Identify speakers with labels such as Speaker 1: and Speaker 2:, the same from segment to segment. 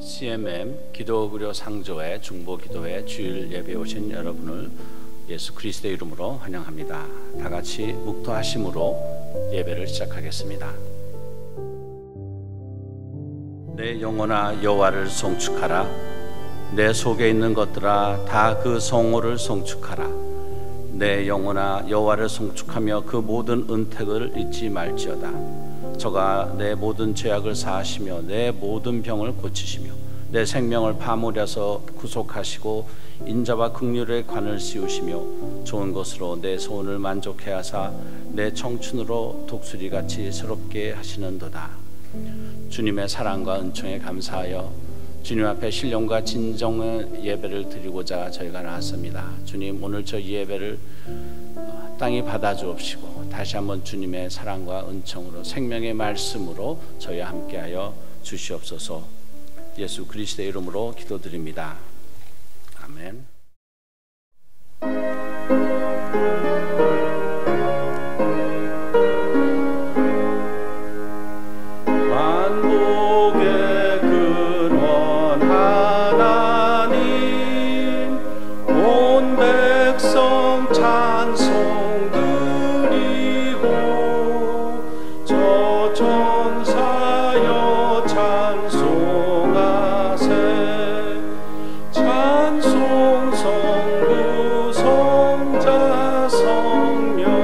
Speaker 1: CMM 기도구려 상조회 중보기도회 주일 예배에 오신 여러분을 예수 그리스도의 이름으로 환영합니다. 다 같이 묵도하심으로 예배를 시작하겠습니다. 내 영혼아 여호와를 송축하라. 내 속에 있는 것들아 다 그 성호를 송축하라. 내 영혼아 여호와를 송축하며 그 모든 은택을 잊지 말지어다. 저가 내 모든 죄악을 사하시며 내 모든 병을 고치시며 내 생명을 파묻어서 구속하시고 인자와 긍휼의 관을 씌우시며 좋은 것으로 내 소원을 만족해 하사 내 청춘으로 독수리같이 새롭게 하시는도다. 주님의 사랑과 은총에 감사하여 주님 앞에 신령과 진정의 예배를 드리고자 저희가 나왔습니다. 주님, 오늘 저희 예배를 땅이 받아주옵시고 다시 한번 주님의 사랑과 은총으로 생명의 말씀으로 저희와 함께하여 주시옵소서. 예수 그리스도의 이름으로 기도드립니다. 아멘.
Speaker 2: 만복의 근원 하나님 온 백성 찬송 드리고 저 천사여 찬송하세 찬송 성부 성자 성령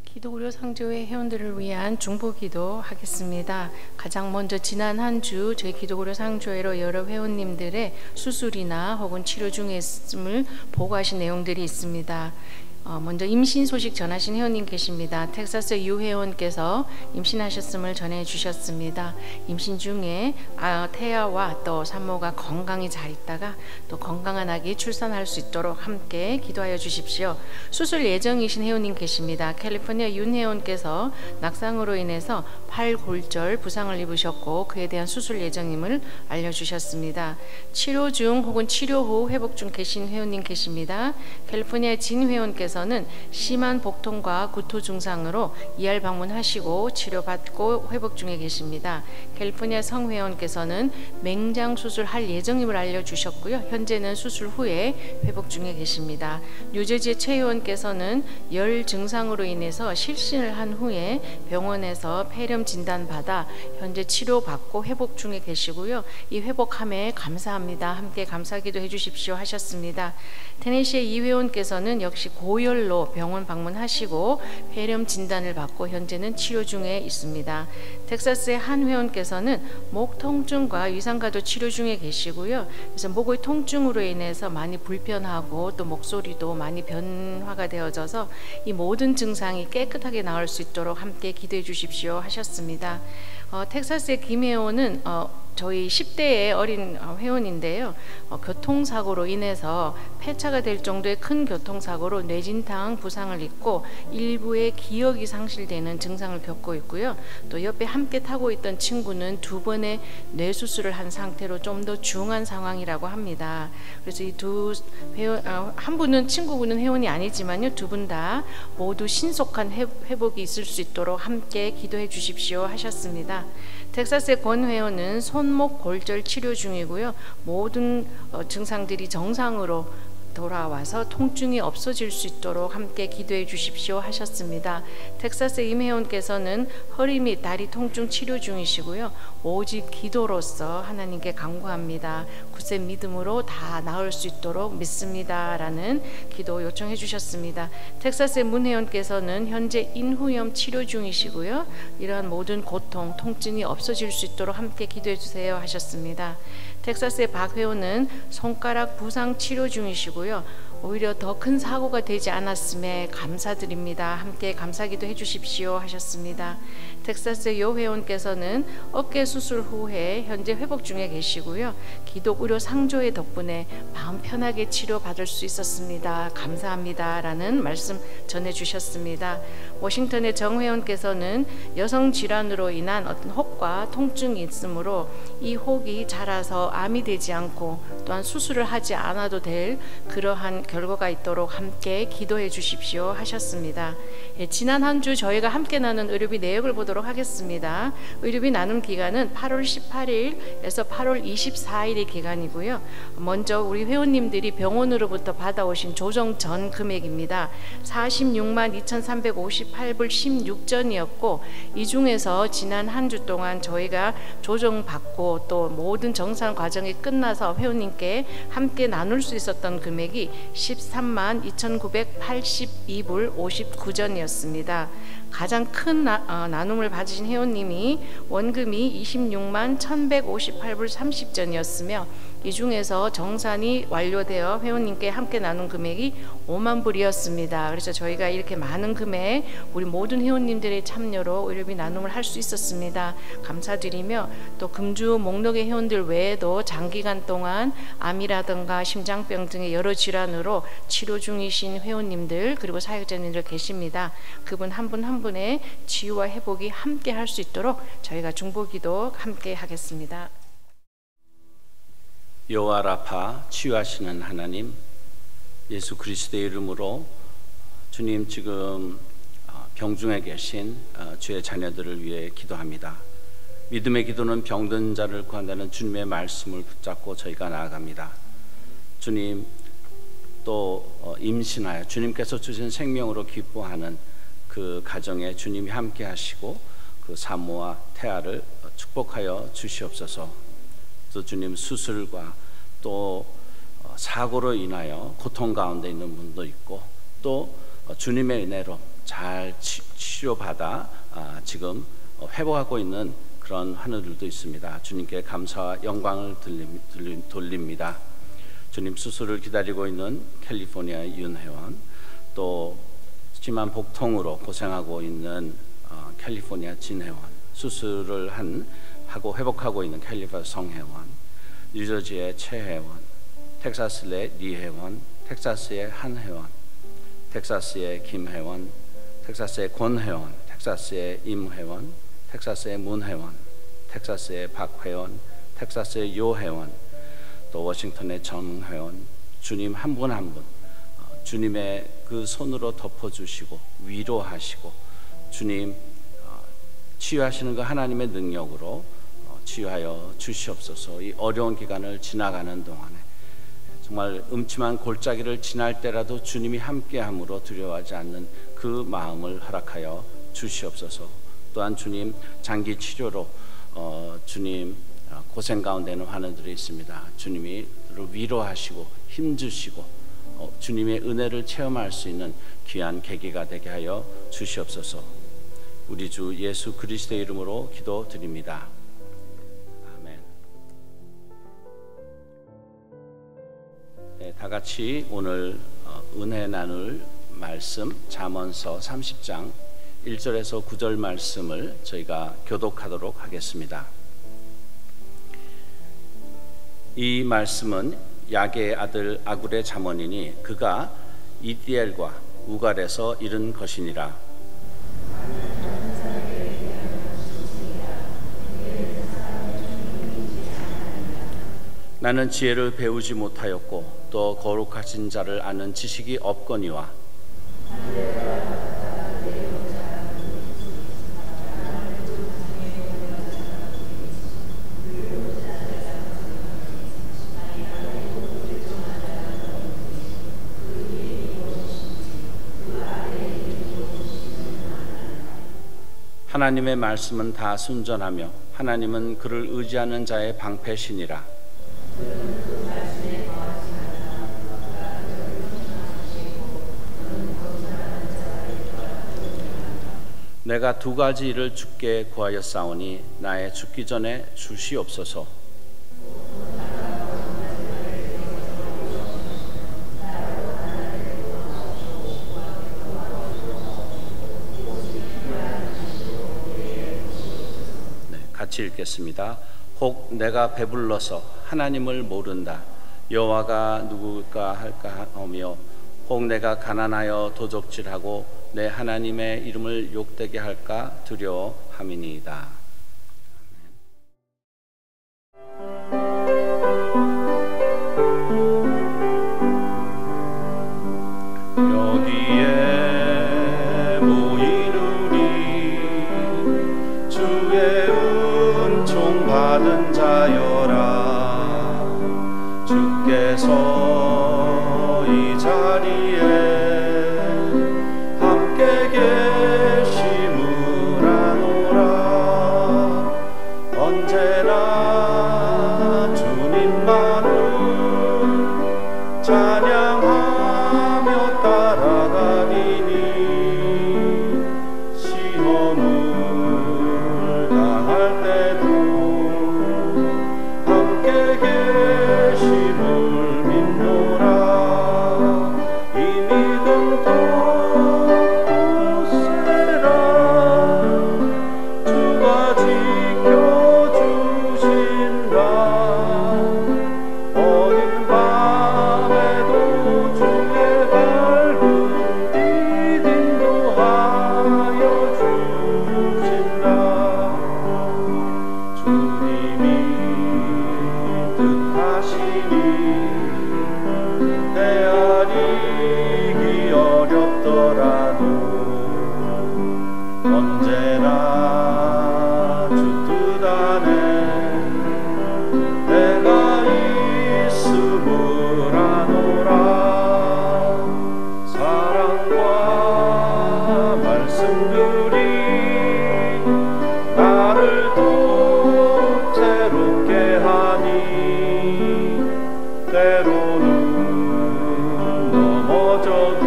Speaker 3: 기도구려 상조회 회원들을 위한 중보기도 하겠습니다. 가장 먼저 지난 한 주 저희 기도구려 상조회로 여러 회원님들의 수술이나 혹은 치료 중에 있음을 보고하신 내용들이 있습니다. 먼저 임신 소식 전하신 회원님 계십니다. 텍사스 유 회원께서 임신하셨음을 전해주셨습니다. 임신 중에 태아와 또 산모가 건강히 잘 있다가 또 건강한 아기 출산할 수 있도록 함께 기도하여 주십시오. 수술 예정이신 회원님 계십니다. 캘리포니아 윤 회원께서 낙상으로 인해서 팔골절 부상을 입으셨고 그에 대한 수술 예정임을 알려주셨습니다. 치료 중 혹은 치료 후 회복 중 계신 회원님 계십니다. 캘리포니아 진 회원께서 는 심한 복통과 구토 증상으로 ER 방문하시고 치료받고 회복 중에 계십니다. 캘리포니아 성 회원께서는 맹장 수술할 예정임을 알려주셨고요. 현재는 수술 후에 회복 중에 계십니다. 뉴저지의 최 회원께서는 열 증상으로 인해서 실신을 한 후에 병원에서 폐렴 진단받아 현재 치료받고 회복 중에 계시고요. 이 회복함에 감사합니다. 함께 감사기도 해주십시오 하셨습니다. 테네시의 이 회원께서는 역시 고열로 병원 방문하시고 폐렴 진단을 받고 현재는 치료 중에 있습니다. 텍사스의 한 회원께서는 목 통증과 위산과도 치료 중에 계시고요. 그래서 목의 통증으로 인해서 많이 불편하고 또 목소리도 많이 변화가 되어져서 이 모든 증상이 깨끗하게 나을 수 있도록 함께 기도해 주십시오 하셨습니다. 텍사스의 김 회원은 저희 10대의 어린 회원인데요. 교통사고로 인해서 폐차가 될 정도의 큰 교통사고로 뇌진탕 부상을 입고 일부의 기억이 상실되는 증상을 겪고 있고요. 또 옆에 함께 타고 있던 친구는 2번의 뇌수술을 한 상태로 좀 더 중한 상황이라고 합니다. 그래서 이 두 회원, 한 분은 친구분은 회원이 아니지만요. 2분 다 모두 신속한 회복이 있을 수 있도록 함께 기도해 주십시오 하셨습니다. 텍사스의 권 회원은 손목 골절 치료 중이고요. 모든 증상들이 정상으로 돌아와서 통증이 없어질 수 있도록 함께 기도해 주십시오 하셨습니다. 텍사스 임 회원께서는 허리 및 다리 통증 치료 중이시고요. 오직 기도로서 하나님께 간구합니다. 굳세 믿음으로 다 나을 수 있도록 믿습니다 라는 기도 요청해 주셨습니다. 텍사스의 문 회원께서는 현재 인후염 치료 중이시고요. 이러한 모든 고통, 통증이 없어질 수 있도록 함께 기도해 주세요 하셨습니다. 텍사스의 박 회원은 손가락 부상 치료 중이시고요. 오히려 더 큰 사고가 되지 않았음에 감사드립니다. 함께 감사기도 해주십시오 하셨습니다. 텍사스의 요 회원께서는 어깨 수술 후에 현재 회복 중에 계시고요. 기독의료 상조회 덕분에 마음 편하게 치료받을 수 있었습니다. 감사합니다 라는 말씀 전해주셨습니다. 워싱턴의 정 회원께서는 여성 질환으로 인한 어떤 혹과 통증이 있으므로 이 혹이 자라서 암이 되지 않고 또한 수술을 하지 않아도 될 그러한 결과가 있도록 함께 기도해 주십시오 하셨습니다. 지난 한 주 저희가 함께 나눈 의료비 내역을 보도록 하겠습니다. 의료비 나눔 기간은 8월 18일에서 8월 24일의 기간이고요. 먼저 우리 회원님들이 병원으로부터 받아오신 조정 전 금액입니다. 46만 2,358불 16전이었고 이 중에서 지난 한 주 동안 저희가 조정받고 또 모든 정산 과정이 끝나서 회원님께 함께 나눌 수 있었던 금액이 13만 2,982불 59전이었습니다. 가장 큰 나눔을 받으신 회원님이 원금이 26만 1,158불 30전이었으며 이 중에서 정산이 완료되어 회원님께 함께 나눈 금액이 5만 불이었습니다. 그래서 저희가 이렇게 많은 금액 우리 모든 회원님들의 참여로 의료비 나눔을 할 수 있었습니다. 감사드리며 또 금주 목록의 회원들 외에도 장기간 동안 암이라든가 심장병 등의 여러 질환으로 치료 중이신 회원님들 그리고 사역자님들 계십니다. 그분 한 분 한 분의 치유와 회복이 함께 할 수 있도록 저희가 중보기도 함께 하겠습니다.
Speaker 1: 여호와 라파 치유하시는 하나님, 예수 그리스도의 이름으로 주님 지금 병중에 계신 주의 자녀들을 위해 기도합니다. 믿음의 기도는 병든 자를 구한다는 주님의 말씀을 붙잡고 저희가 나아갑니다. 주님, 또 임신하여 주님께서 주신 생명으로 기뻐하는 그 가정에 주님이 함께 하시고 그 산모와 태아를 축복하여 주시옵소서. 또 주님, 수술과 또 사고로 인하여 고통 가운데 있는 분도 있고 또 주님의 은혜로 잘 치료받아 지금 회복하고 있는 그런 환우들도 있습니다. 주님께 감사와 영광을 돌립니다. 주님, 수술을 기다리고 있는 캘리포니아 윤회원, 또 심한 복통으로 고생하고 있는 캘리포니아 진회원, 수술을 하고 회복하고 있는 캘리포니아 성회원, 뉴저지의 최회원, 텍사스의 리회원, 텍사스의 한회원, 텍사스의 김회원, 텍사스의 권회원, 텍사스의 임회원, 텍사스의 문회원, 텍사스의 박회원, 텍사스의 요회원, 또 워싱턴의 정회원, 주님 한 분 한 분 주님의 그 손으로 덮어주시고 위로하시고 주님 치유하시는 그 하나님의 능력으로 치유하여 주시옵소서. 이 어려운 기간을 지나가는 동안에 정말 음침한 골짜기를 지날 때라도 주님이 함께함으로 두려워하지 않는 그 마음을 허락하여 주시옵소서. 또한 주님, 장기 치료로 주님 고생 가운데 있는 환우들이 있습니다. 주님이 위로하시고 힘주시고 주님의 은혜를 체험할 수 있는 귀한 계기가 되게 하여 주시옵소서. 우리 주 예수 그리스도의 이름으로 기도드립니다. 아멘. 네, 다 같이 오늘 은혜 나눌 말씀 잠언서 30장 1절에서 9절 말씀을 저희가 교독하도록 하겠습니다. 이 말씀은 야게의 아들 아굴의 잠언이니 그가 이디엘과 우갈에서 이른 것이니라. 나는 지혜를 배우지 못하였고 또 거룩하신 자를 아는 지식이 없거니와 하나님의 말씀은 다 순전하며 하나님은 그를 의지하는 자의 방패시니라. 내가 두 가지 일을 주께 구하였사오니 나의 죽기 전에 주시옵소서. 같이 읽겠습니다. 혹 내가 배불러서 하나님을 모른다. 여호와가 누구일까 할까 하며 혹 내가 가난하여 도적질하고 내 하나님의 이름을 욕되게 할까 두려워함이니이다. 아멘.
Speaker 2: 이 자리에 함께 계심을 아노라. 언제나 주님만을 찬양하며 따라가리니 시험을 당할 때도 함께 계심을 믿노라. 이 믿음 돋보세라. 주가 지켜주신다. 어린 밤에도 주의 밝은 빛 인도하여 주신다. 주님이 뜻하시니 헤아리기 어렵더라도 언제나 주 뜻 안에 내가 있음을 아노라. 사랑과 말씀들이 나를 더욱 새롭게 하니 때로는 넘어져도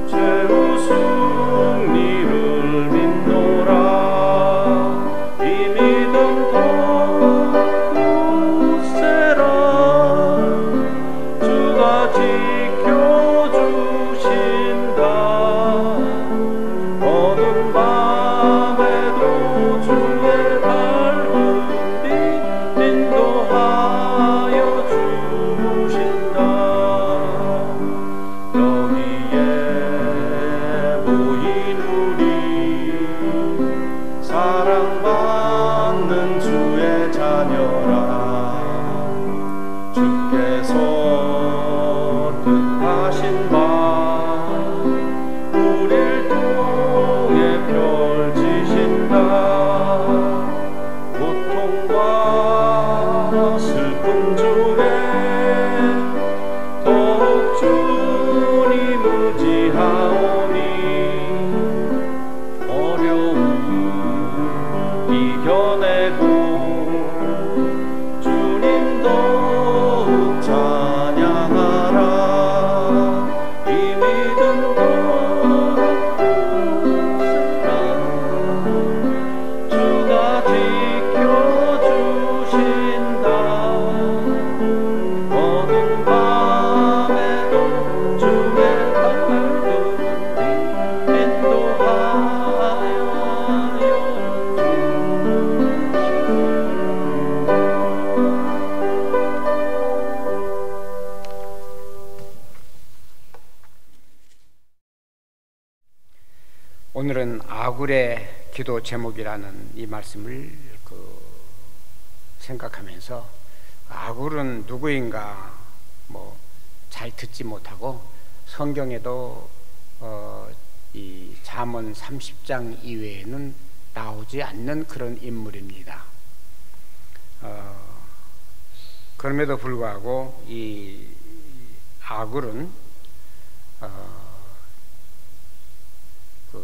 Speaker 2: 최우승 니를 믿노라. 이 믿음 돋보세라. 주가 지켜주신다. 어두운 밤에도 주의 밝은 빛 인도하여 주신다. 여기에 모인 우리 사랑받는 주의 자녀라. 주께서 뜻하신 바 우릴 통해 펼치신다. 고통과 슬픔 중에 더욱 주님 의지하오니 어려움 이겨내고 주님 더욱 찬양하라. 이 믿음 돋보세라. 주가 지켜주신다. 어두운 밤에도 주의 밝은 빛 인도하여
Speaker 4: 오늘은 아굴의 기도 제목이라는 이 말씀을 생각하면서 아굴은 누구인가 잘 듣지 못하고 성경에도 이 잠언 30장 이외에는 나오지 않는 그런 인물입니다. 그럼에도 불구하고 이 아굴은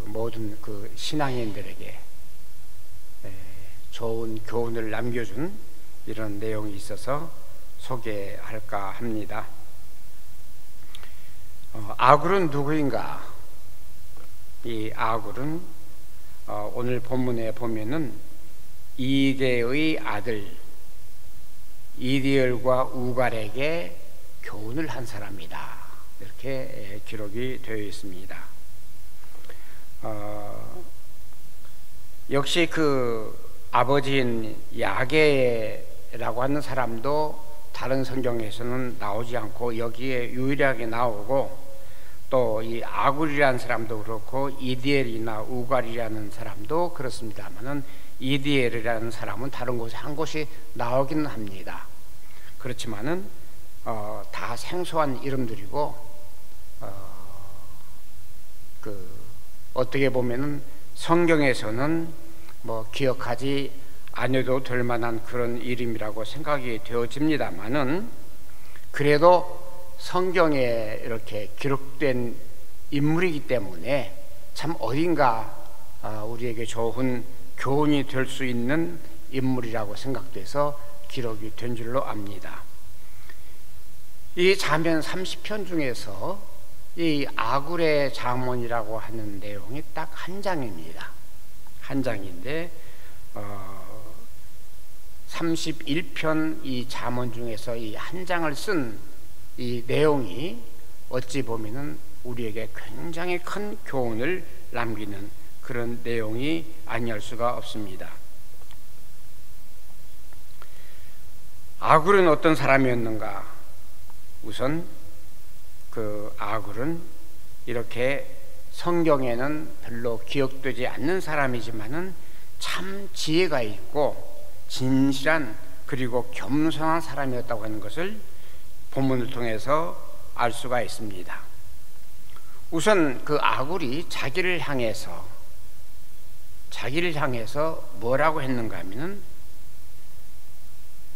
Speaker 4: 모든 신앙인들에게 좋은 교훈을 남겨준 이런 내용이 있어서 소개할까 합니다. 아굴은 누구인가? 이 아굴은 오늘 본문에 보면은 이게의 아들 이디엘과 우갈에게 교훈을 한 사람이다, 이렇게 기록이 되어 있습니다. 역시 그 아버지인 야게라고 하는 사람도 다른 성경에서는 나오지 않고 여기에 유일하게 나오고, 또 이 아굴이라는 사람도 그렇고 이디엘이나 우갈이라는 사람도 그렇습니다만은 이디엘이라는 사람은 다른 곳에 한 곳이 나오기는 합니다. 그렇지만은 다 생소한 이름들이고 어떻게 보면은 성경에서는 기억하지 않아도 될 만한 그런 이름이라고 생각이 되어집니다만은, 그래도 성경에 이렇게 기록된 인물이기 때문에 참 어딘가 우리에게 좋은 교훈이 될 수 있는 인물이라고 생각돼서 기록이 된 줄로 압니다. 이 잠언 30편 중에서 이 아굴의 잠언이라고 하는 내용이 딱 한 장입니다. 한 장인데 31편 이 잠언 중에서 이 한 장을 쓴 이 내용이 어찌 보면은 우리에게 굉장히 큰 교훈을 남기는 그런 내용이 아니할 수가 없습니다. 아굴은 어떤 사람이었는가? 우선 그 아굴은 이렇게 성경에는 별로 기억되지 않는 사람이지만은 참 지혜가 있고 진실한 그리고 겸손한 사람이었다고 하는 것을 본문을 통해서 알 수가 있습니다. 우선 그 아굴이 자기를 향해서 뭐라고 했는가 하면은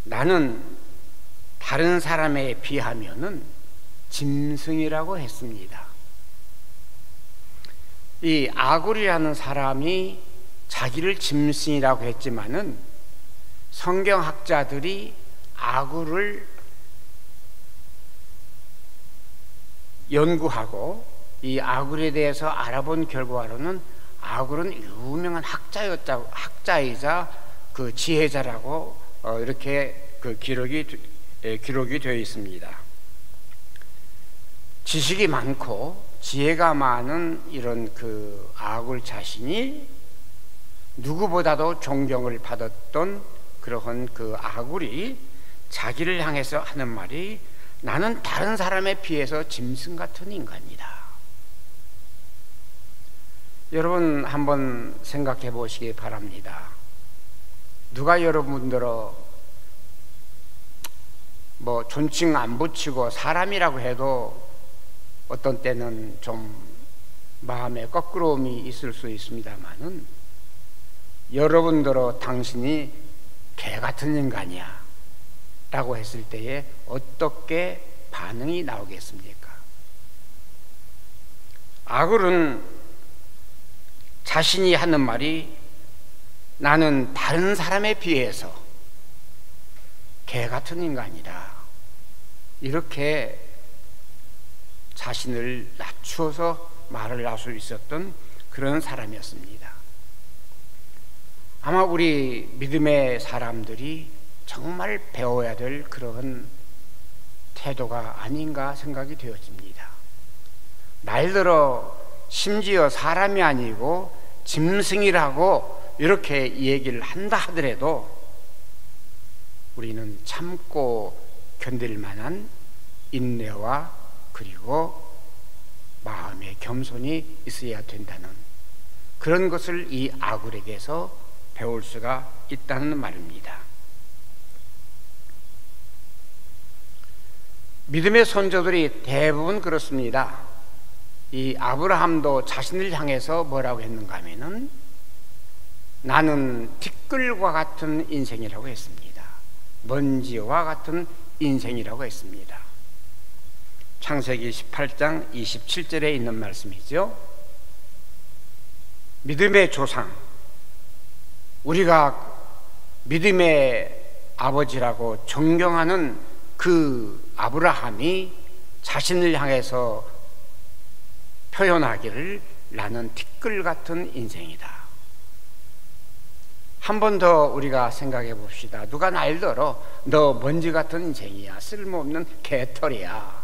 Speaker 4: 나는 다른 사람에 비하면은 짐승이라고 했습니다. 이 아굴이라는 사람이 자기를 짐승이라고 했지만은 성경학자들이 아굴을 연구하고 이 아굴에 대해서 알아본 결과로는 아굴은 유명한 학자이자 그 지혜자라고 이렇게 그 기록이 되어 있습니다. 지식이 많고 지혜가 많은 이런 그 아굴 자신이 누구보다도 존경을 받았던 그러한 그 아굴이 자기를 향해서 하는 말이 나는 다른 사람에 비해서 짐승 같은 인간이다. 여러분 한번 생각해 보시기 바랍니다. 누가 여러분들어 뭐 존칭 안 붙이고 사람이라고 해도 어떤 때는 좀 마음에 거꾸러움이 있을 수 있습니다만은 여러분들어 당신이 개 같은 인간이야 라고 했을 때에 어떻게 반응이 나오겠습니까? 아굴은 자신이 하는 말이 나는 다른 사람에 비해서 개 같은 인간이다 이렇게 자신을 낮추어서 말을 할 수 있었던 그런 사람이었습니다. 아마 우리 믿음의 사람들이 정말 배워야 될 그런 태도가 아닌가 생각이 되어집니다. 날 들어 심지어 사람이 아니고 짐승이라고 이렇게 얘기를 한다 하더라도 우리는 참고 견딜 만한 인내와 그리고 마음의 겸손이 있어야 된다는 그런 것을 이 아굴에게서 배울 수가 있다는 말입니다. 믿음의 선조들이 대부분 그렇습니다. 이 아브라함도 자신을 향해서 뭐라고 했는가 하면은 나는 티끌과 같은 인생이라고 했습니다. 먼지와 같은 인생이라고 했습니다. 창세기 18장 27절에 있는 말씀이죠. 믿음의 조상, 우리가 믿음의 아버지라고 존경하는 그 아브라함이 자신을 향해서 표현하기를 나는 티끌 같은 인생이다. 한 번 더 우리가 생각해 봅시다. 누가 날 들어 너 먼지 같은 인생이야, 쓸모없는 개털이야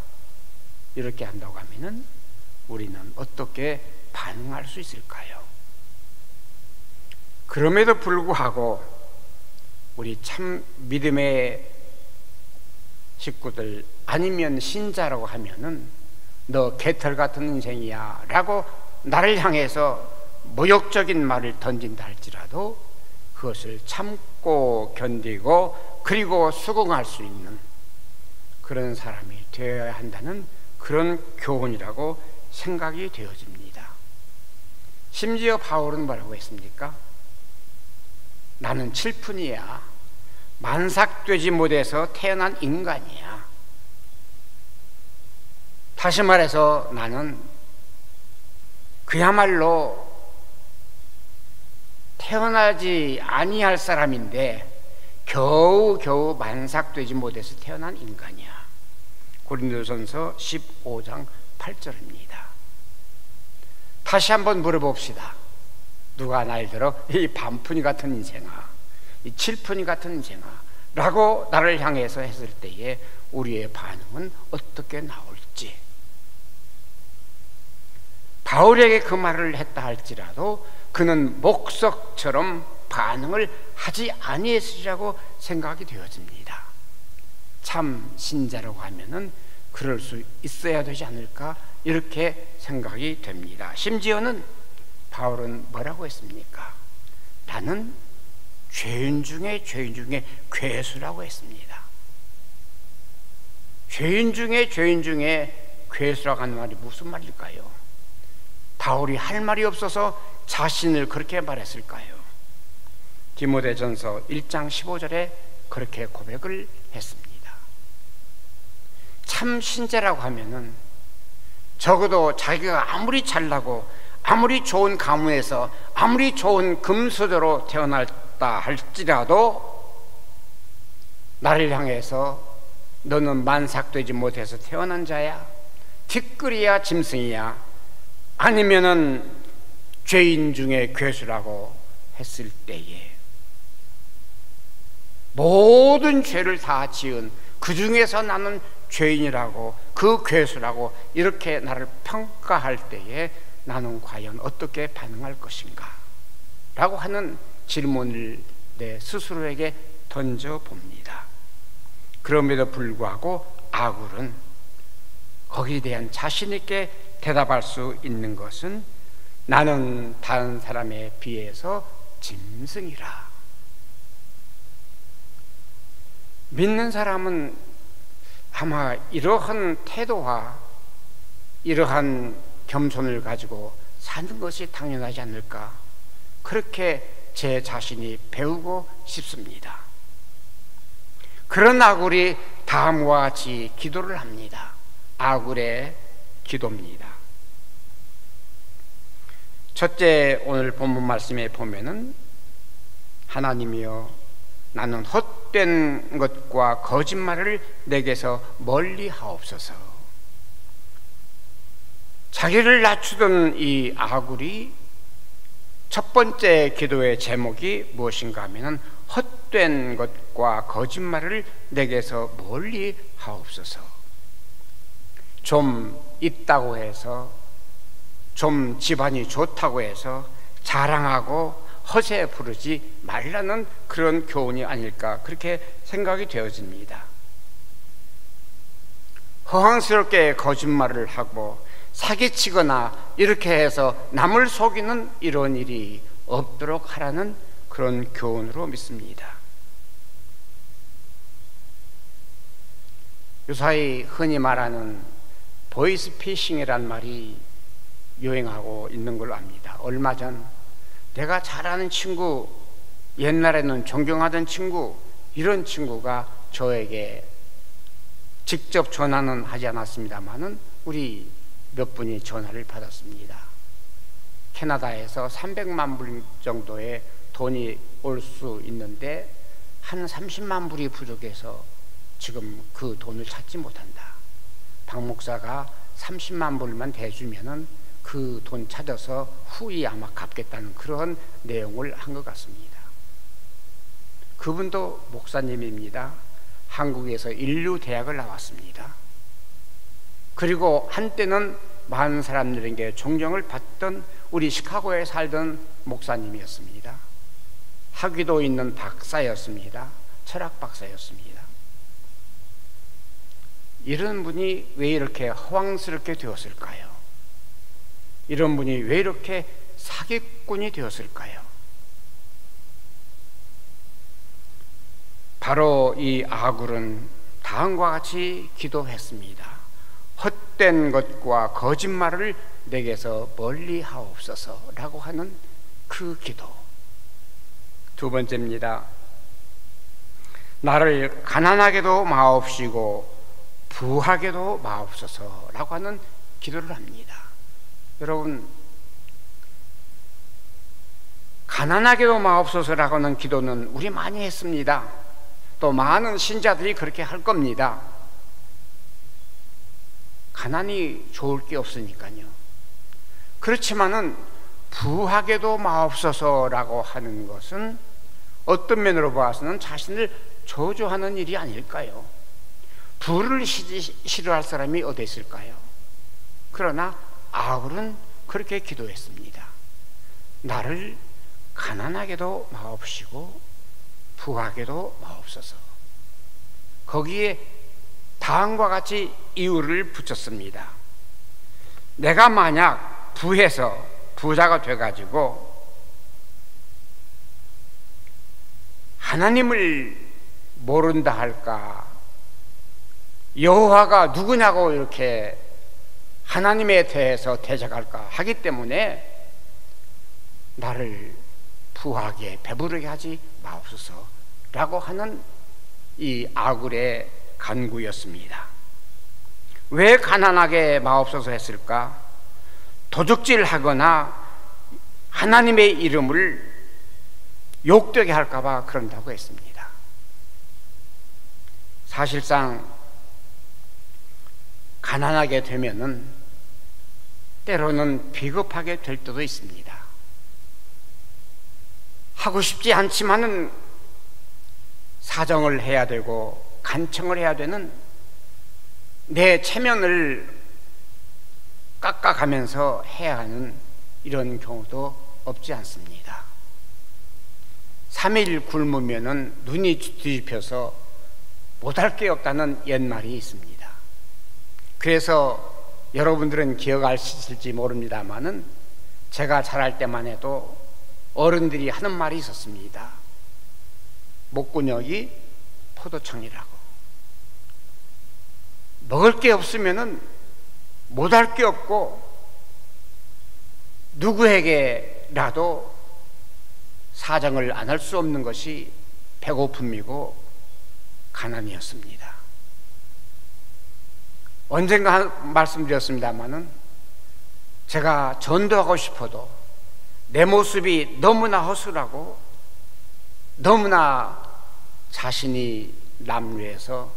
Speaker 4: 이렇게 한다고 하면은 우리는 어떻게 반응할 수 있을까요? 그럼에도 불구하고 우리 참 믿음의 식구들 아니면 신자라고 하면은 너 개털 같은 인생이야 라고 나를 향해서 모욕적인 말을 던진다 할지라도 그것을 참고 견디고 그리고 수긍할 수 있는 그런 사람이 되어야 한다는 그런 교훈이라고 생각이 되어집니다. 심지어 바울은 뭐라고 했습니까? 나는 칠푼이야. 만삭되지 못해서 태어난 인간이야. 다시 말해서 나는 그야말로 태어나지 아니할 사람인데 겨우 만삭되지 못해서 태어난 인간이야. 고린도전서 15장 8절입니다. 다시 한번 물어봅시다. 누가 날 들어 이 반푼이 같은 인생아, 이 칠푼이 같은 인생아 라고 나를 향해서 했을 때에 우리의 반응은 어떻게 나올지. 바울에게 그 말을 했다 할지라도 그는 목석처럼 반응을 하지 아니했으리라고 생각이 되어집니다. 참 신자라고 하면은 그럴 수 있어야 되지 않을까 이렇게 생각이 됩니다. 심지어는 바울은 뭐라고 했습니까? 나는 죄인 중에 괴수라고 했습니다. 죄인 중에 괴수라고 하는 말이 무슨 말일까요? 바울이 할 말이 없어서 자신을 그렇게 말했을까요? 디모데전서 1장 15절에 그렇게 고백을 했습니다. 참 신자라고 하면은 적어도 자기가 아무리 잘나고 아무리 좋은 가문에서 아무리 좋은 금수저로 태어났다 할지라도 나를 향해서 너는 만삭되지 못해서 태어난 자야, 티끌이야 짐승이야, 아니면은 죄인 중에 괴수라고 했을 때에 모든 죄를 다 지은 그 중에서 나는 죄인이라고, 그 괴수라고 이렇게 나를 평가할 때에 나는 과연 어떻게 반응할 것인가 라고 하는 질문을 내 스스로에게 던져봅니다. 그럼에도 불구하고 아굴은 거기에 대한 자신 있게 대답할 수 있는 것은 나는 다른 사람에 비해서 짐승이라. 믿는 사람은 아마 이러한 태도와 이러한 겸손을 가지고 사는 것이 당연하지 않을까, 그렇게 제 자신이 배우고 싶습니다. 그런 아굴이 다음과 같이 기도를 합니다. 아굴의 기도입니다. 첫째, 오늘 본문 말씀에 보면은 하나님이여 나는 헛된 것과 거짓말을 내게서 멀리 하옵소서. 자기를 낮추던 이 아굴이 첫 번째 기도의 제목이 무엇인가 하면은 헛된 것과 거짓말을 내게서 멀리 하옵소서. 좀 있다고 해서, 좀 집안이 좋다고 해서 자랑하고 허세 부르지 말라는 그런 교훈이 아닐까, 그렇게 생각이 되어집니다. 허황스럽게 거짓말을 하고 사기치거나 이렇게 해서 남을 속이는 이런 일이 없도록 하라는 그런 교훈으로 믿습니다. 요사이 흔히 말하는 보이스피싱이란 말이 유행하고 있는 걸로 압니다. 얼마 전 내가 잘 아는 친구, 옛날에는 존경하던 친구, 이런 친구가 저에게 직접 전화는 하지 않았습니다만은 우리 몇 분이 전화를 받았습니다. 캐나다에서 300만 불 정도의 돈이 올 수 있는데 한 30만 불이 부족해서 지금 그 돈을 찾지 못한다. 박 목사가 30만 불만 대주면은 그 돈 찾아서 후이 아마 갚겠다는 그런 내용을 한 것 같습니다. 그분도 목사님입니다. 한국에서 인류대학을 나왔습니다. 그리고 한때는 많은 사람들에게 존경을 받던 우리 시카고에 살던 목사님이었습니다. 학위도 있는 박사였습니다. 철학 박사였습니다. 이런 분이 왜 이렇게 허황스럽게 되었을까요? 이런 분이 왜 이렇게 사기꾼이 되었을까요? 바로 이 아굴은 다음과 같이 기도했습니다. 헛된 것과 거짓말을 내게서 멀리 하옵소서 라고 하는 그 기도. 두 번째입니다. 나를 가난하게도 마옵시고 부하게도 마옵소서라고 하는 기도를 합니다. 여러분, 가난하게도 마옵소서라고 하는 기도는 우리 많이 했습니다. 또 많은 신자들이 그렇게 할 겁니다. 가난이 좋을 게 없으니까요. 그렇지만은 부하게도 마옵소서라고 하는 것은 어떤 면으로 봐서는 자신을 저주하는 일이 아닐까요? 부를 싫어할 사람이 어디 있을까요? 그러나 아굴은 그렇게 기도했습니다. 나를 가난하게도 마옵시고 부하게도 마옵소서. 거기에 다음과 같이 이유를 붙였습니다. 내가 만약 부해서 부자가 돼가지고 하나님을 모른다 할까, 여호와가 누구냐고 이렇게 하나님에 대해서 대적할까 하기 때문에 나를 부하게 배부르게 하지 마옵소서라고 하는 이 아굴의 간구였습니다. 왜 가난하게 마옵소서 했을까? 도적질하거나 하나님의 이름을 욕되게 할까봐 그런다고 했습니다. 사실상 가난하게 되면은 때로는 비겁하게 될 때도 있습니다. 하고 싶지 않지만은 사정을 해야 되고 간청을 해야 되는 내 체면을 깎아가면서 해야 하는 이런 경우도 없지 않습니다. 3일 굶으면은 눈이 뒤집혀서 못할 게 없다는 옛말이 있습니다. 그래서 여러분들은 기억하실지 모릅니다만은 제가 자랄 때만 해도 어른들이 하는 말이 있었습니다. 목구녕이 포도청이라고. 먹을 게 없으면은 못할 게 없고 누구에게라도 사정을 안 할 수 없는 것이 배고픔이고 가난이었습니다. 언젠가 말씀드렸습니다마는 제가 전도하고 싶어도 내 모습이 너무나 허술하고 너무나 자신이 남 위해서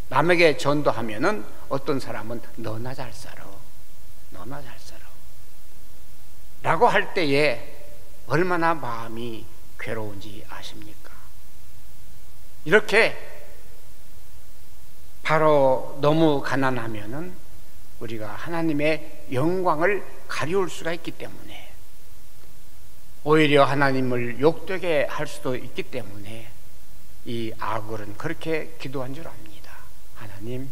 Speaker 4: 남에게 전도하면은 어떤 사람은 너나 잘 살아, 너나 잘 살아 라고 할 때에 얼마나 마음이 괴로운지 아십니까? 이렇게 바로 너무 가난하면은 우리가 하나님의 영광을 가리울 수가 있기 때문에 오히려 하나님을 욕되게 할 수도 있기 때문에 이 아굴은 그렇게 기도한 줄 압니다. 하나님,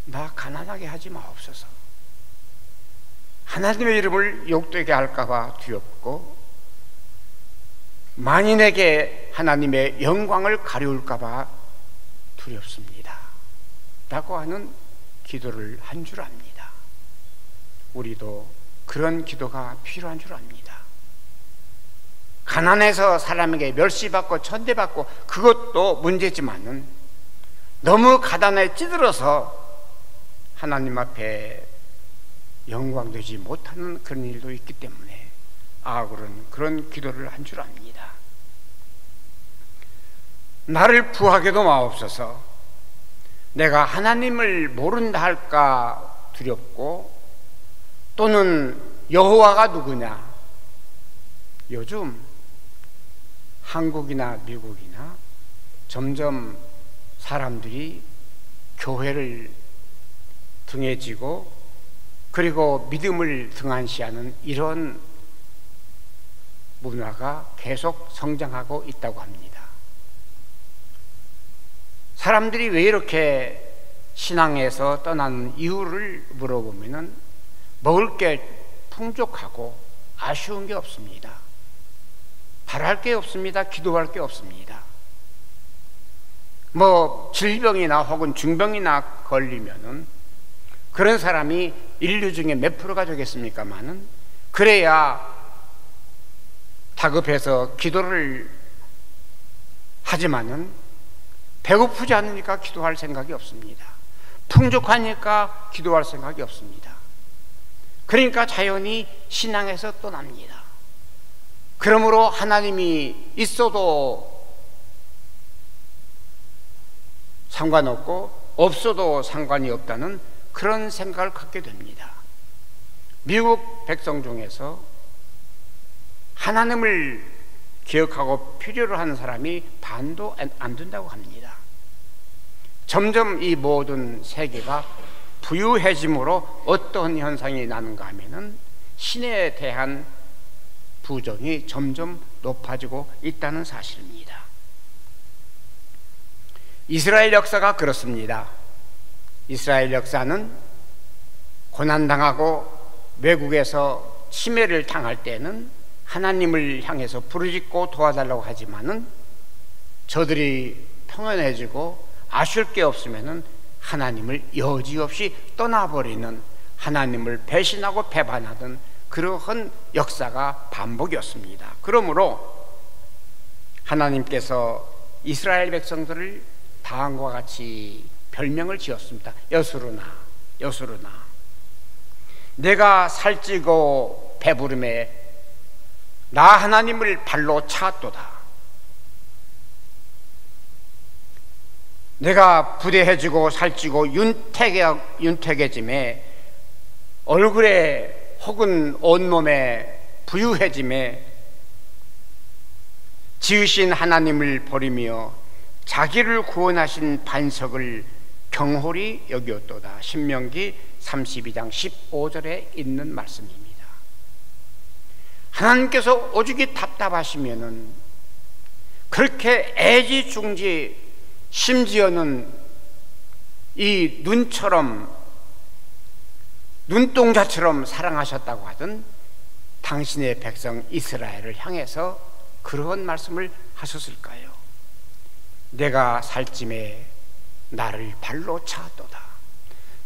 Speaker 4: 나 가난하게 하지 마옵소서. 하나님의 이름을 욕되게 할까봐 두렵고 만인에게 하나님의 영광을 가리울까봐 두렵습니다 라고 하는 기도를 한 줄 압니다. 우리도 그런 기도가 필요한 줄 압니다. 가난해서 사람에게 멸시받고 천대받고 그것도 문제지만은 너무 가난에 찌들어서 하나님 앞에 영광되지 못하는 그런 일도 있기 때문에 아굴은 그런 기도를 한 줄 압니다. 나를 부하게도 마옵소서. 내가 하나님을 모른다 할까 두렵고 또는 여호와가 누구냐. 요즘 한국이나 미국이나 점점 사람들이 교회를 등에 지고 그리고 믿음을 등한시하는 이런 문화가 계속 성장하고 있다고 합니다. 사람들이 왜 이렇게 신앙에서 떠나는 이유를 물어보면은 먹을 게 풍족하고 아쉬운 게 없습니다. 바랄 게 없습니다. 기도할 게 없습니다. 뭐 질병이나 혹은 중병이나 걸리면은 그런 사람이 인류 중에 몇 프로가 되겠습니까마는 그래야 다급해서 기도를 하지만은 배고프지 않으니까 기도할 생각이 없습니다. 풍족하니까 기도할 생각이 없습니다. 그러니까 자연히 신앙에서 떠납니다. 그러므로 하나님이 있어도 상관없고 없어도 상관이 없다는 그런 생각을 갖게 됩니다. 미국 백성 중에서 하나님을 기억하고 필요로 하는 사람이 반도 안 된다고 합니다. 점점 이 모든 세계가 부유해짐으로 어떤 현상이 나는가 하면은 신에 대한 부정이 점점 높아지고 있다는 사실입니다. 이스라엘 역사가 그렇습니다. 이스라엘 역사는 고난당하고 외국에서 침해를 당할 때는 하나님을 향해서 부르짖고 도와달라고 하지만은 저들이 평안해지고 아쉬울 게 없으면은 하나님을 여지없이 떠나버리는, 하나님을 배신하고 배반하던 그러한 역사가 반복이었습니다. 그러므로 하나님께서 이스라엘 백성들을 다음과 같이 별명을 지었습니다. 여수르나, 여수르나. 내가 살찌고 배부름에 나 하나님을 발로 차도다. 내가 부대해지고 살찌고 윤택해짐에 얼굴에 혹은 온몸에 부유해짐에 지으신 하나님을 버리며 자기를 구원하신 반석을 경홀히 여기었도다. 신명기 32장 15절에 있는 말씀입니다. 하나님께서 오죽이 답답하시면은 그렇게 애지중지, 심지어는 이 눈동자처럼 사랑하셨다고 하던 당신의 백성 이스라엘을 향해서 그런 말씀을 하셨을까요? 내가 살찜에 나를 발로 차도다.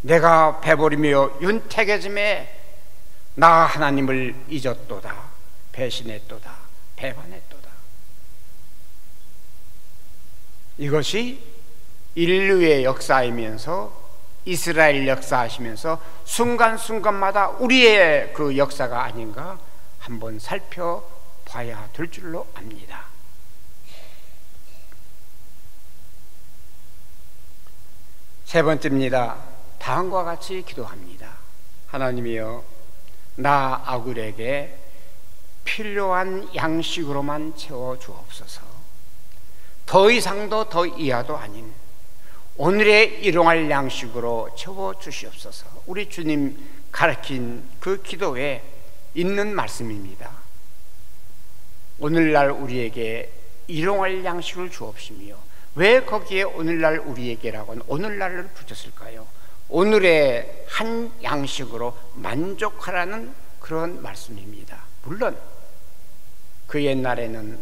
Speaker 4: 내가 배부리며 윤택해짐에 나 하나님을 잊었도다. 배신했도다. 배반했도다. 이것이 인류의 역사이면서 이스라엘 역사하시면서 순간순간마다 우리의 그 역사가 아닌가 한번 살펴봐야 될 줄로 압니다. 세 번째입니다. 다음과 같이 기도합니다. 하나님이여, 나 아굴에게 필요한 양식으로만 채워주옵소서. 더 이상도 더 이하도 아닌 오늘의 일용할 양식으로 채워주시옵소서. 우리 주님 가르친 그 기도에 있는 말씀입니다. 오늘날 우리에게 일용할 양식을 주옵시며, 왜 거기에 오늘날 우리에게라고는 오늘날을 붙였을까요? 오늘의 한 양식으로 만족하라는 그런 말씀입니다. 물론 그 옛날에는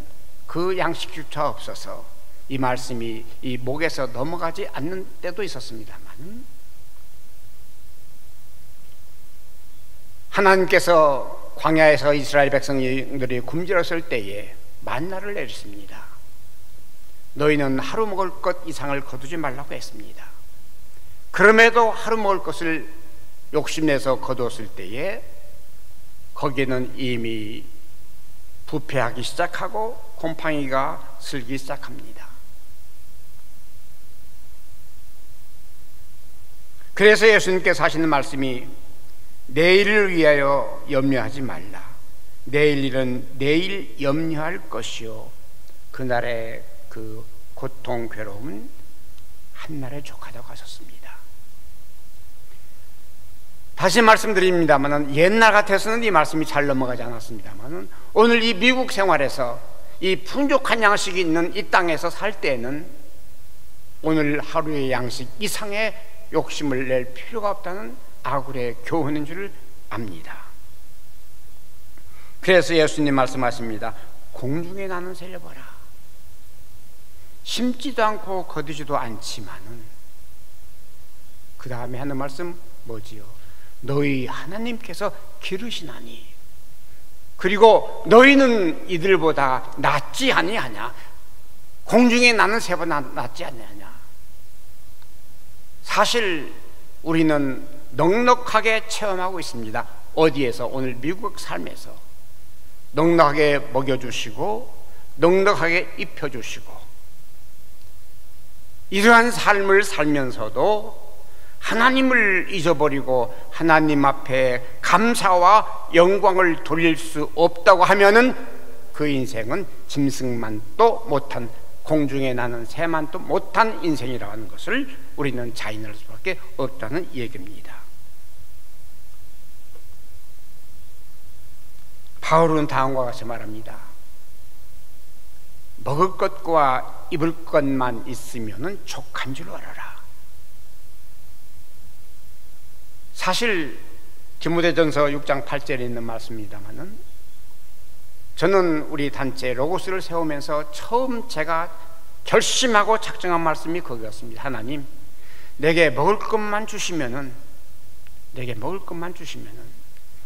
Speaker 4: 그 양식조차 없어서 이 말씀이 이 목에서 넘어가지 않는 때도 있었습니다만, 하나님께서 광야에서 이스라엘 백성들이 굶주렸을 때에 만나를 내리십니다. 너희는 하루 먹을 것 이상을 거두지 말라고 했습니다. 그럼에도 하루 먹을 것을 욕심내서 거두었을 때에 거기에는 이미 부패하기 시작하고 곰팡이가 슬기 시작합니다. 그래서 예수님께서 하시는 말씀이 내일을 위하여 염려하지 말라. 내일 일은 내일 염려할 것이요 그날의 그 고통 괴로움은 한날에 족하다고 하셨습니다. 다시 말씀드립니다만 옛날 같아서는 이 말씀이 잘 넘어가지 않았습니다만 오늘 이 미국 생활에서 이 풍족한 양식이 있는 이 땅에서 살 때에는 오늘 하루의 양식 이상의 욕심을 낼 필요가 없다는 아굴의 교훈인 줄 압니다. 그래서 예수님 말씀하십니다. 공중에 나는 새를 보라. 심지도 않고 거두지도 않지만은 그 다음에 하는 말씀 뭐지요? 너희 하나님께서 기르시나니, 그리고 너희는 이들보다 낫지 아니하냐? 공중에 나는 새보다 낫지 아니하냐? 사실 우리는 넉넉하게 체험하고 있습니다. 어디에서? 오늘 미국 삶에서 넉넉하게 먹여주시고 넉넉하게 입혀주시고, 이러한 삶을 살면서도 하나님을 잊어버리고 하나님 앞에 감사와 영광을 돌릴 수 없다고 하면은 그 인생은 짐승만도 못한, 공중에 나는 새만도 못한 인생이라고 하는 것을 우리는 자인할 수밖에 없다는 얘기입니다. 바울은 다음과 같이 말합니다. 먹을 것과 입을 것만 있으면 족한 줄 알아라. 사실 디모데전서 6장 8절에 있는 말씀입니다만은, 저는 우리 단체 로고스를 세우면서 처음 제가 결심하고 작정한 말씀이 거기였습니다. 하나님, 내게 먹을 것만 주시면은,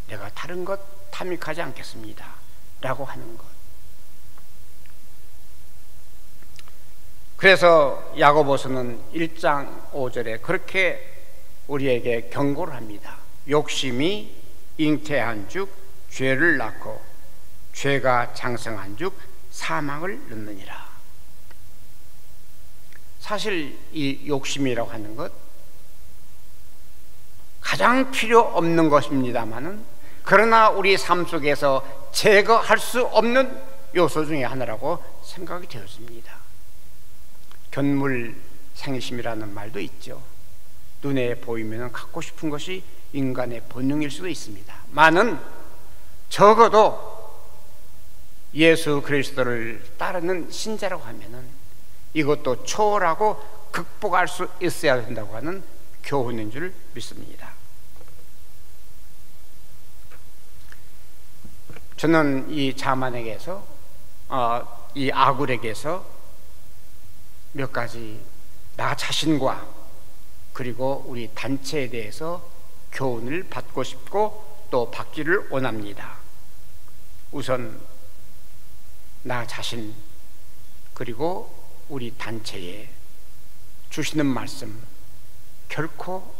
Speaker 4: 내가 다른 것 탐닉하지 않겠습니다 라고 하는 것. 그래서 야고보서는 1장 5절에 그렇게 우리에게 경고를 합니다. 욕심이 잉태한 즉 죄를 낳고, 죄가 장성한 즉 사망을 낳느니라. 사실 이 욕심이라고 하는 것 가장 필요 없는 것입니다만은, 그러나 우리 삶 속에서 제거할 수 없는 요소 중에 하나라고 생각이 되었습니다. 견물생심이라는 말도 있죠. 눈에 보이면 갖고 싶은 것이 인간의 본능일 수도 있습니다. 많은, 적어도 예수 그리스도를 따르는 신자라고 하면은 이것도 초월하고 극복할 수 있어야 된다고 하는 교훈인 줄 믿습니다. 저는 이 자만에게서, 이 아굴에게서 몇 가지 나 자신과 그리고 우리 단체에 대해서 교훈을 받고 싶고 또 받기를 원합니다. 우선 나 자신 그리고 우리 단체에 주시는 말씀, 결코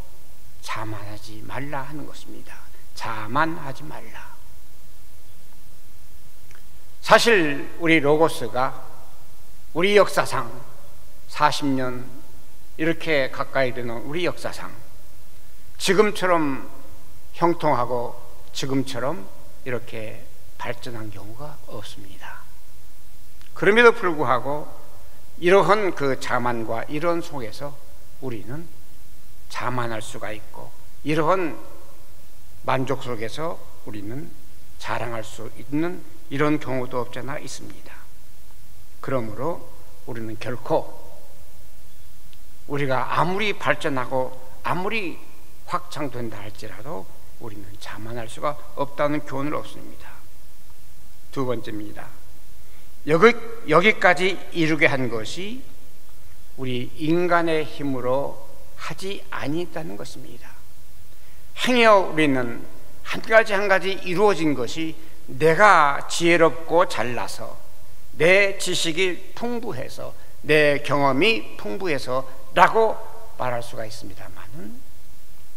Speaker 4: 자만하지 말라 하는 것입니다. 자만하지 말라. 사실 우리 로고스가 우리 역사상 40년 이렇게 가까이 되는 우리 역사상 지금처럼 형통하고 지금처럼 이렇게 발전한 경우가 없습니다. 그럼에도 불구하고 이러한 그 자만과 이런 속에서 우리는 자만할 수가 있고, 이러한 만족 속에서 우리는 자랑할 수 있는 이런 경우도 없잖아 있습니다. 그러므로 우리는 결코 우리가 아무리 발전하고 아무리 확장된다 할지라도 우리는 자만할 수가 없다는 교훈을 얻습니다. 두 번째입니다. 여기까지 이루게 한 것이 우리 인간의 힘으로 하지 아니했다는 것입니다. 행여 우리는 한 가지 이루어진 것이 내가 지혜롭고 잘나서, 내 지식이 풍부해서, 내 경험이 풍부해서 라고 말할 수가 있습니다만은,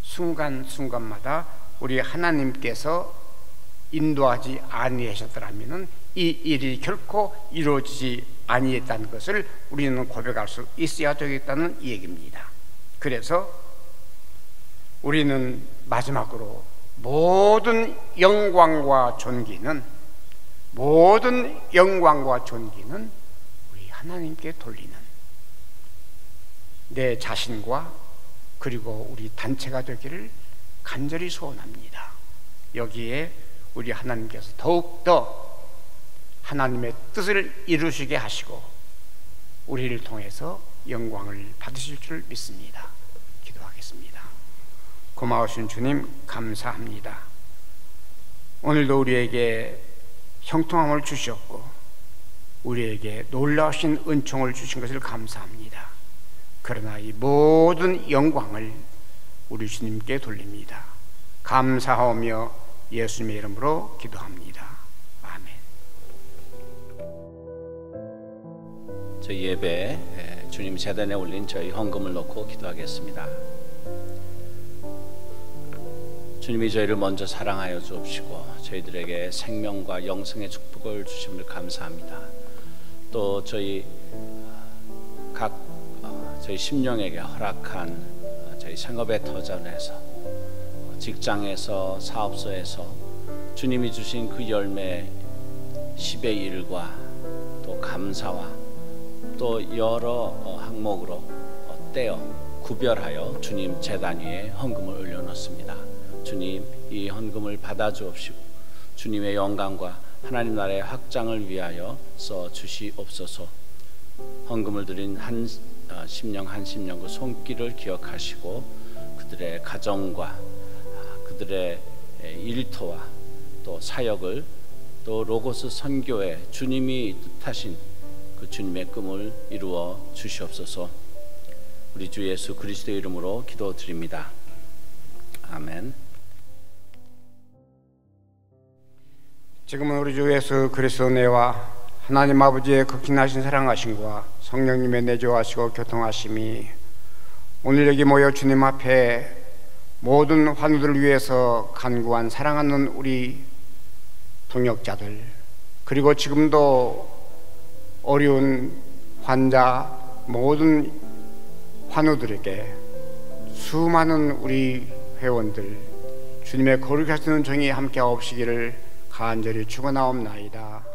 Speaker 4: 순간순간마다 우리 하나님께서 인도하지 아니하셨더라면 이 일이 결코 이루어지지 아니했다는 것을 우리는 고백할 수 있어야 되겠다는 얘기입니다. 그래서 우리는 마지막으로 모든 영광과 존귀는 우리 하나님께 돌리는 내 자신과 그리고 우리 단체가 되기를 간절히 소원합니다. 여기에 우리 하나님께서 더욱더 하나님의 뜻을 이루시게 하시고 우리를 통해서 영광을 받으실 줄 믿습니다. 기도하겠습니다. 고마우신 주님 감사합니다. 오늘도 우리에게 형통함을 주셨고 우리에게 놀라우신 은총을 주신 것을 감사합니다. 그러나 이 모든 영광을 우리 주님께 돌립니다. 감사하며 예수님의 이름으로 기도합니다. 아멘.
Speaker 1: 저희 예배 주님 제단에 올린 저희 헌금을 놓고 기도하겠습니다. 주님이 저희를 먼저 사랑하여 주옵시고 저희들에게 생명과 영생의 축복을 주심을 감사합니다. 또 저희 저희 심령에게 허락한 저희 생업의 터전에서, 직장에서, 사업소에서 주님이 주신 그 열매 10의 1과 또 감사와 또 여러 항목으로 떼어 구별하여 주님 제단 위에 헌금을 올려놓습니다. 주님, 이 헌금을 받아 주옵시고 주님의 영광과 하나님 나라의 확장을 위하여 써 주시옵소서. 헌금을 드린 한 심령 한 심령 그 손길을 기억하시고 그들의 가정과 그들의 일터와 또 사역을 또 로고스 선교에 주님이 뜻하신 그 주님의 꿈을 이루어 주시옵소서. 우리 주 예수 그리스도의 이름으로 기도드립니다. 아멘.
Speaker 4: 지금은 우리 주 예수 그리스도 내와 하나님 아버지의 극진하신 사랑하심과 성령님의 내조하시고 교통하심이 오늘 여기 모여 주님 앞에 모든 환우들을 위해서 간구한 사랑하는 우리 동역자들, 그리고 지금도 어려운 환자 모든 환우들에게 수많은 우리 회원들 주님의 거룩하시는 정이 함께 없으기를 간절히 축원하옵나이다.